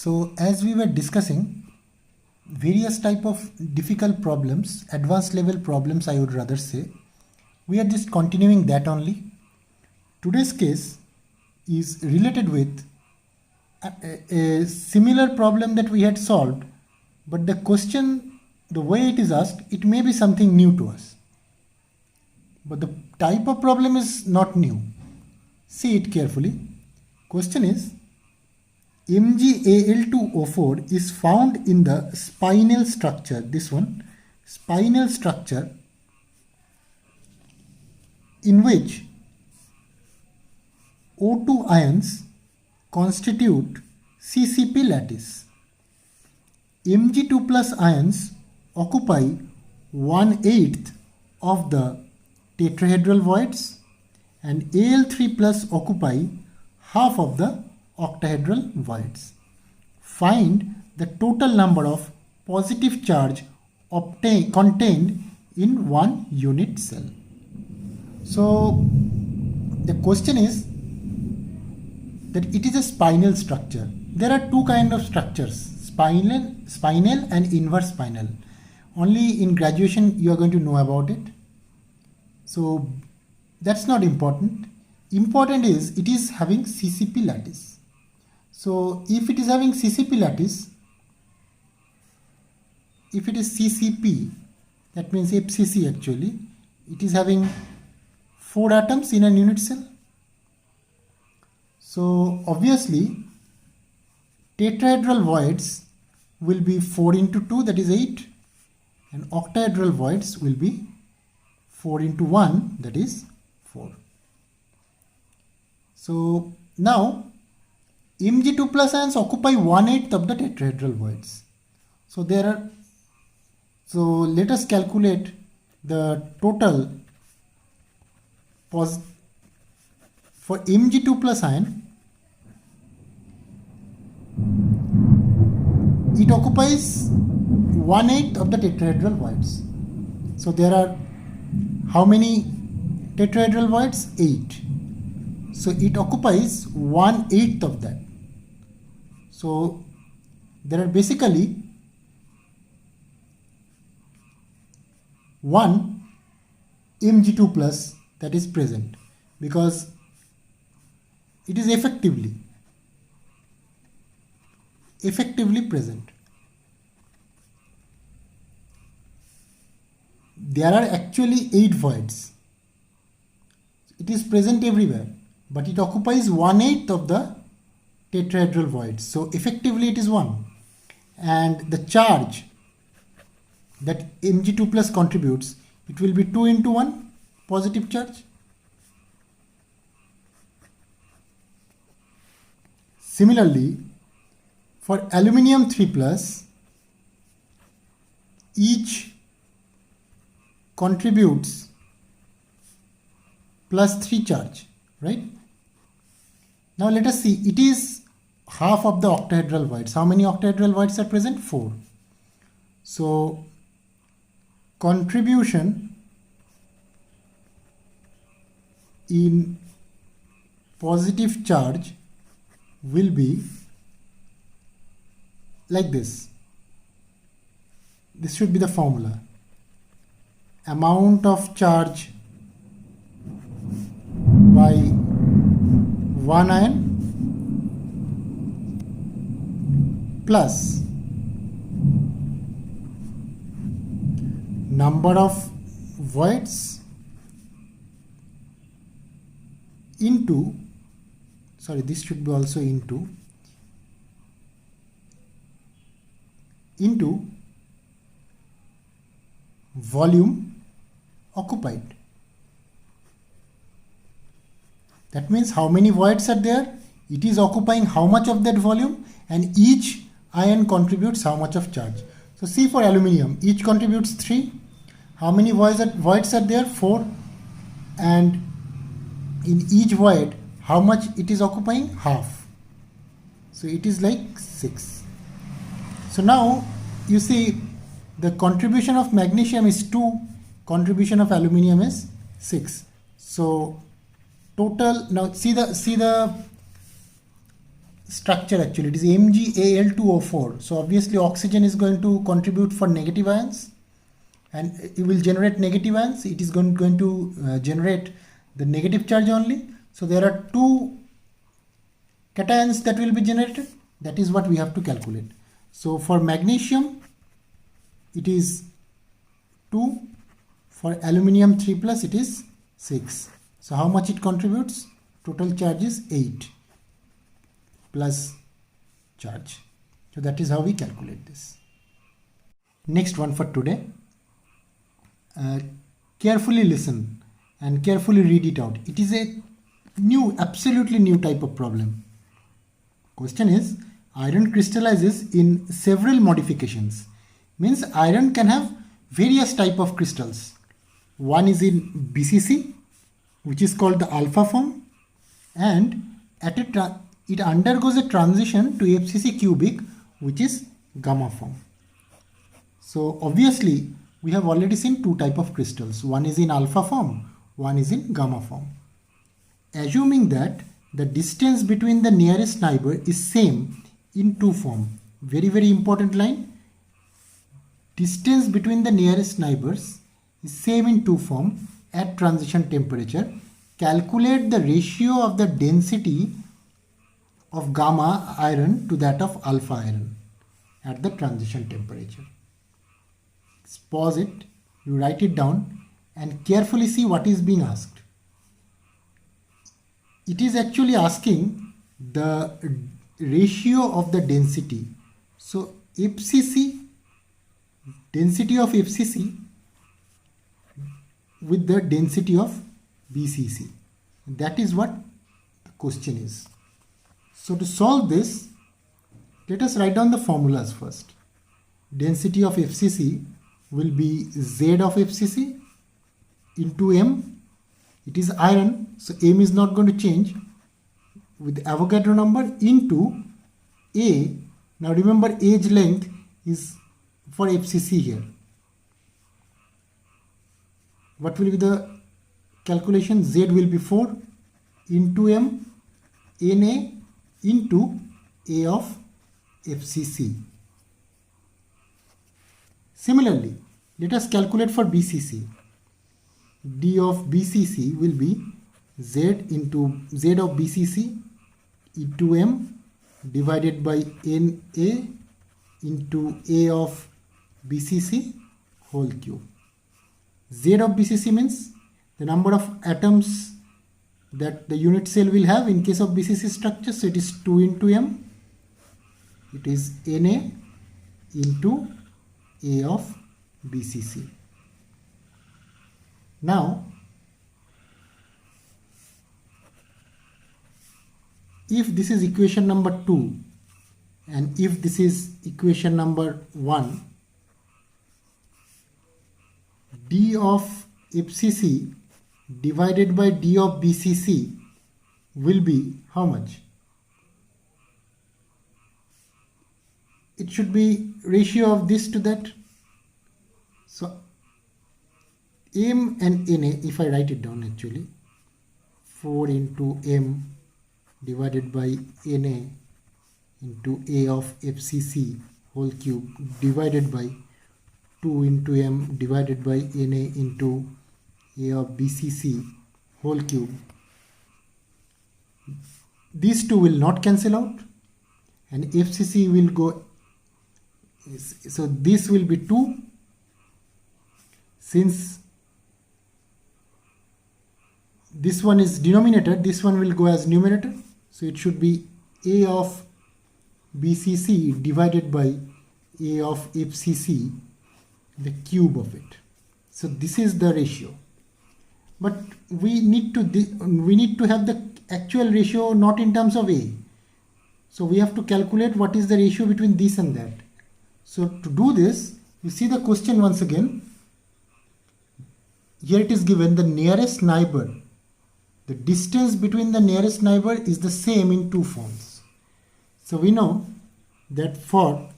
So as we were discussing various type of difficult problems, advanced level problems I would rather say, we are just continuing that only. Today's case is related with a similar problem that we had solved, but the question, the way it is asked, it may be something new to us. But the type of problem is not new. See it carefully. Question is, MgAl2O4 is found in the spinel structure, this one, spinel structure, in which O2 ions constitute CCP lattice. Mg2 plus ions occupy 1/8 of the tetrahedral voids and Al3 plus occupy half of the octahedral voids. Find the total number of positive charge contained in one unit cell. So the question is that it is a spinal structure. There are two kinds of structures, spinal and inverse spinal. Only in graduation you are going to know about it. So that's not important. Important is it is having CCP lattice. So if it is having CCP lattice, if it is CCP, that means FCC actually, it is having 4 atoms in an unit cell. So obviously tetrahedral voids will be 4 into 2, that is 8, and octahedral voids will be 4 into 1, that is 4. So now Mg2 plus ions occupy 1/8 of the tetrahedral voids. So let us calculate the total for Mg2 plus ion. It occupies 1/8 of the tetrahedral voids. So there are how many tetrahedral voids? 8. So it occupies 1/8 of that. So there are basically 1 Mg2 plus that is present, because it is effectively present. There are actually 8 voids. It is present everywhere, but it occupies 1/8 of the tetrahedral voids. So effectively it is 1. And the charge that Mg2 plus contributes, it will be 2 into 1 positive charge. Similarly, for aluminium 3 plus, each contributes plus 3 charge, right? Now let us see, it is half of the octahedral voids. How many octahedral voids are present? 4. So contribution in positive charge will be like this. This should be the formula. Amount of charge by 1 ion plus number of voids into, sorry, this should be also into volume occupied. That means how many voids are there, it is occupying how much of that volume, and each ion contributes how much of charge. So see, for aluminium, each contributes 3. How many voids are there? 4. And in each void, how much it is occupying? Half. So it is like 6. So now you see the contribution of magnesium is 2, contribution of aluminium is 6. So total, now see the structure actually. It is MgAl2O4. So obviously oxygen is going to contribute for negative ions, and it will generate negative ions. It is going to generate the negative charge only. So there are two cations that will be generated. That is what we have to calculate. So for magnesium, it is 2. For aluminium 3 plus, it is 6. So how much it contributes? Total charge is 8 plus charge. So that is how we calculate this. Next one for today. Carefully listen and carefully read it out. It is a new, absolutely new type of problem. Question is, iron crystallizes in several modifications. Means iron can have various type of crystals. One is in BCC, which is called the alpha form, and it undergoes a transition to FCC cubic, which is gamma form. So obviously we have already seen two type of crystals. One is in alpha form, one is in gamma form. Assuming that the distance between the nearest neighbor is same in two form. Very, very important line. Distance between the nearest neighbors is same in two form at transition temperature. Calculate the ratio of the density of gamma iron to that of alpha iron at the transition temperature. Pause it, you write it down and carefully see what is being asked. It is actually asking the ratio of the density. So FCC, density of FCC with the density of BCC. That is what the question is. So to solve this, let us write down the formulas first. Density of FCC will be Z of FCC into M. It is iron, so M is not going to change, with Avogadro number into A. Now remember, age length is for FCC here. What will be the calculation? Z will be 4 into M, Na into A of FCC. Similarly, let us calculate for BCC. D of BCC will be Z into Z of BCC into M divided by Na into A of BCC whole cube. Z of BCC means the number of atoms that the unit cell will have in case of BCC structure. So it is 2 into M. It is Na into A of BCC. Now, if this is equation number 2 and if this is equation number 1, D of FCC divided by D of BCC will be how much? It should be ratio of this to that. So M and Na, if I write it down actually, 4 into M divided by Na into A of FCC whole cube divided by 2 into M divided by Na into A of BCC whole cube. These two will not cancel out and FCC will go, so this will be 2. Since this one is denominator, this one will go as numerator. So it should be A of BCC divided by A of FCC, the cube of it. So this is the ratio. But we need to have the actual ratio not in terms of A. So we have to calculate what is the ratio between this and that. So to do this, you see the question once again. Here it is given the nearest neighbor. The distance between the nearest neighbor is the same in two forms. So we know that for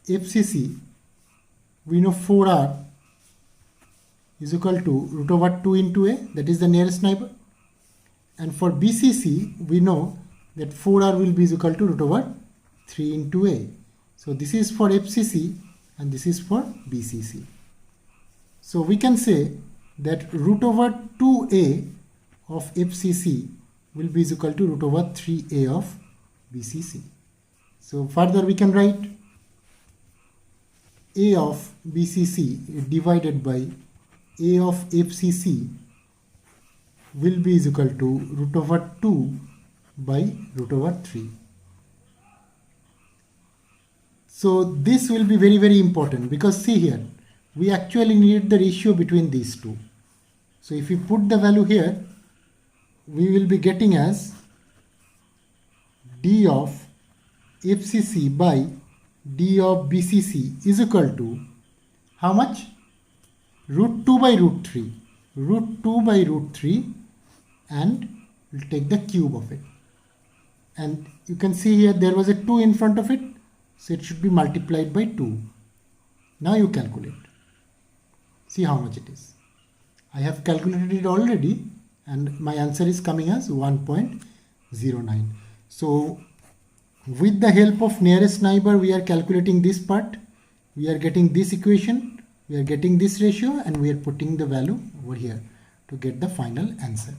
FCC, we know 4R is equal to root over 2 into A, that is the nearest neighbor, And for BCC, we know that 4R will be is equal to root over 3 into A. So this is for FCC and this is for BCC. So we can say that root over 2A of FCC will be is equal to root over 3A of BCC. So further we can write A of BCC divided by A of FCC will be is equal to root over 2 by root over 3. So this will be very, very important, because see here, we actually need the ratio between these two. So if we put the value here, we will be getting as D of FCC by D of BCC is equal to how much? Root 2 by root 3. Root 2 by root 3, and we'll take the cube of it. And you can see here there was a 2 in front of it, so it should be multiplied by 2. Now you calculate. See how much it is. I have calculated it already and my answer is coming as 1.09. So with the help of nearest neighbor, we are calculating this part. We are getting this equation, we are getting this ratio, and we are putting the value over here to get the final answer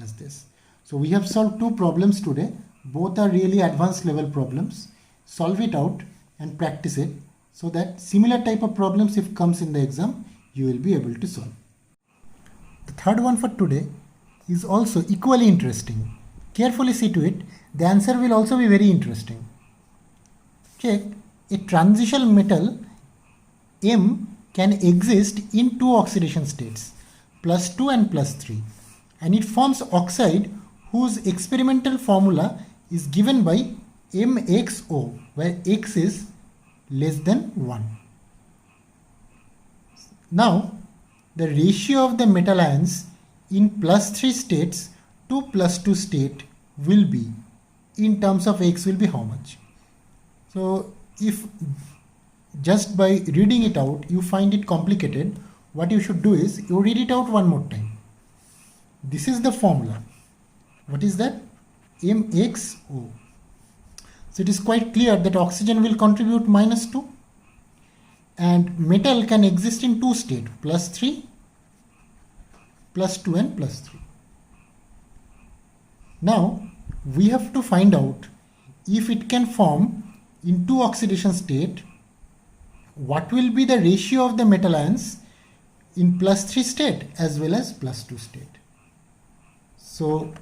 as this. So we have solved 2 problems today. Both are really advanced level problems. Solve it out and practice it so that similar type of problems, if comes in the exam, you will be able to solve. The third one for today is also equally interesting. Carefully see to it. The answer will also be very interesting. Check, a transitional metal M can exist in 2 oxidation states, +2 and +3, and it forms oxide whose experimental formula is given by MXO, where X is less than 1. Now, the ratio of the metal ions in +3 states to +2 state will be, in terms of X, will be how much? So, if just by reading it out you find it complicated, what you should do is you read it out one more time. This is the formula. What is that? MXO. So it is quite clear that oxygen will contribute -2 and metal can exist in 2 states, +3, +2 and +3. Now we have to find out if it can form in 2 oxidation state, what will be the ratio of the metal ions in +3 state as well as +2 state. So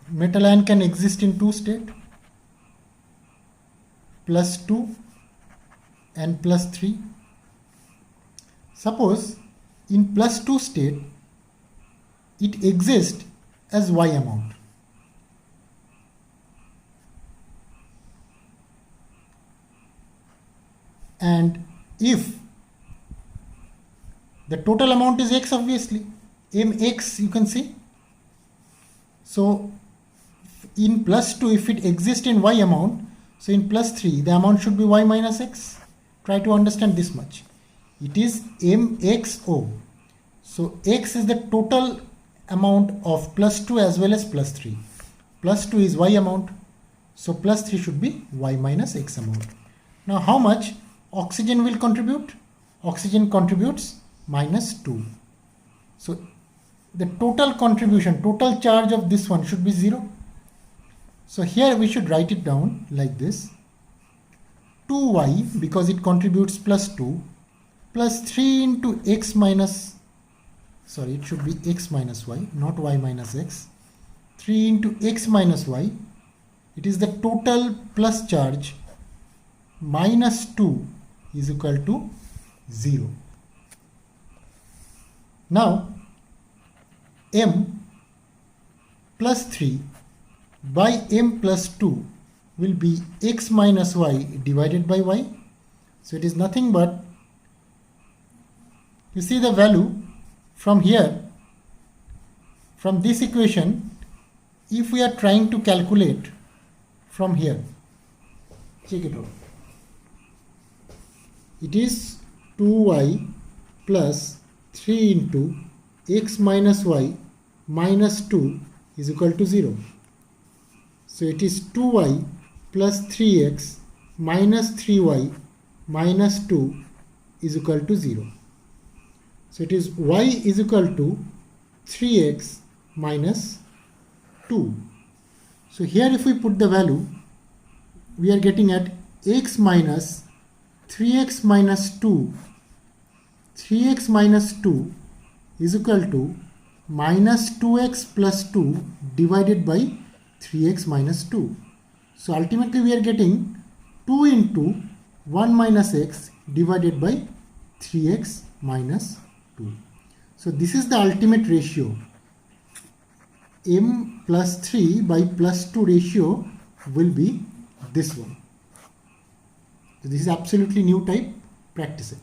metal ion can exist in 2 state, +2 and +3. Suppose in +2 state it exists as Y amount. And if the total amount is X, obviously mx you can see. So in +2, if it exists in Y amount, so in +3 the amount should be Y minus X. Try to understand this much. It is MXO. So X is the total amount of +2 as well as +3. +2 is Y amount, so +3 should be Y minus X amount. Now how much oxygen will contribute? Oxygen contributes -2. So the total contribution, total charge of this one should be 0. So here we should write it down like this. 2y, because it contributes +2, +3 into x minus, sorry, it should be x minus y, not y minus x. 3 into x minus y, it is the total plus charge, -2 is equal to 0. Now m plus 3 by m plus 2 will be x minus y divided by y. So it is nothing but, you see the value from here, from this equation, if we are trying to calculate from here, check it out. It is 2y plus 3 into x minus y minus 2 is equal to 0. So it is 2y plus 3x minus 3y minus 2 is equal to 0. So it is y is equal to 3x minus 2. So here if we put the value, we are getting at x minus 3x minus 2. 3x minus 2 is equal to minus 2x plus 2 divided by 3x minus 2. So ultimately we are getting 2 into 1 minus x divided by 3x minus 2. So this is the ultimate ratio. M plus 3 by plus 2 ratio will be this one. So this is absolutely new type. Practice it.